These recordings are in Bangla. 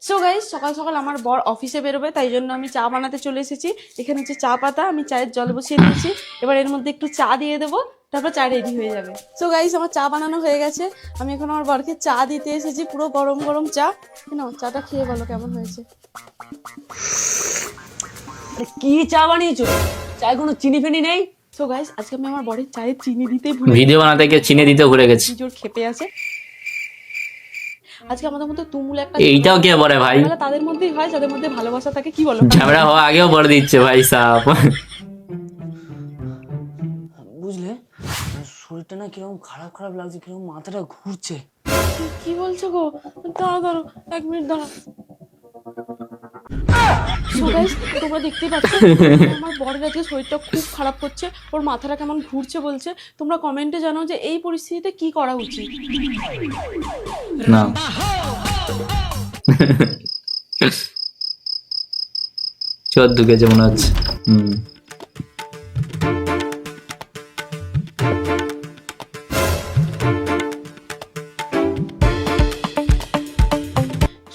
সো গাইস, সকাল সকাল আমার বর অফিসে বেরোবে, তাই জন্য আমি চা বানাতে চলে এসেছি। এখানে হচ্ছে চা পাতা, আমি চায়ের জল বসিয়ে দিয়েছি। এবার এর মধ্যে একটু চা দিয়ে দেবো, তারপর চা রেডি হয়ে যাবে। সো গাইস, আমার চা বানানো হয়ে গেছে। আমি এখন আমার বরকে চা দিতে এসেছি, পুরো গরম গরম চা। নাও, চাটা খেয়ে বলো কেমন হয়েছে। কি চা বানিয়েছো? চায় কোনো চিনি ফেনি নেই? সো গাইস, আজকে আমি আমার বরের চায়ে চিনি দিতেই ভুলে ভিডিও বানাতে গিয়ে চিনি দিতে ভুলে গেছি। জোর খেপে আছে। আজকে আমাদের মধ্যে তুমুল একটা এইটাও কে বলে ভাই? ঝামেলা তাদের মধ্যেই হয় যাদের মধ্যে ভালোবাসা থাকে, কি বলো? ঝামেলা হওয়া আগেও বলে দিচ্ছে ভাই সাহেব। বুঝলে, শরীরটা না কিরকম খারাপ খারাপ লাগছে, কিরকম মাথাটা ঘুরছে। কি বলছো গো? দাঁড়াও দাঁড়াও, 1 মিনিট দাঁড়াও। So guys, তোমরা দেখতেই পাচ্ছ আমার বরের আজকে শরীরটা খুব খারাপ করছে, ওর মাথাটা কেমন ঘুরছে বলছে। তোমরা কমেন্টে জানাও যে এই পরিস্থিতিতে কি করা উচিত। না চোর ঢুকেছে মনে হচ্ছে।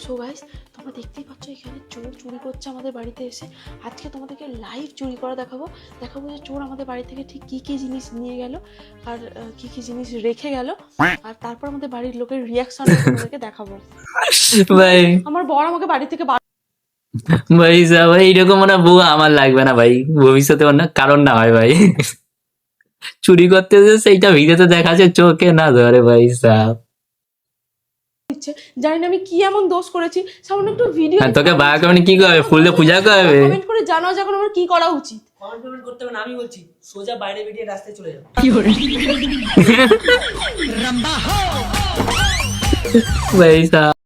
সো গাইস, তোমরা দেখতেই পাচ্ছ এখানে চোর চুরি করছে আমাদের বাড়িতে এসে। আজকে তোমাদেরকে লাইভ চুরি করা দেখাবো যে চোর আমাদের বাড়ি থেকে ঠিক কি কি জিনিস নিয়ে গেল আর কি কি জিনিস রেখে গেল, আর তারপর আমাদের বাড়ির লোকের রিয়াকশন তোমাদেরকে দেখাবো। ভাই আমার বর আমাকে বাড়ি থেকে ভাই সাহেব, এইরকম মানে বউ আমার লাগবে না ভাই, ভবিষ্যতে অন্য কারণ না হয় ভাই। চুরি করতে যে সেইটা ভিডিওতে দেখাচ্ছে, চোখে না ধরে ভাই সাহেব। দিচ্ছে। জানি না আমি কি এমন দোষ করেছি, সামান্য একটু ভিডিও। আর তোকে বাবা কেমন কি করবে? ফুল দিয়ে পূজা করবে? কমেন্ট করে জানাও যে এখন আমার কি করা উচিত। কমেন্ট করতে হবে না, আমি বলছি সোজা বাইরে বেরিয়ে রাস্তায় চলে যাও। ভাই সাহেব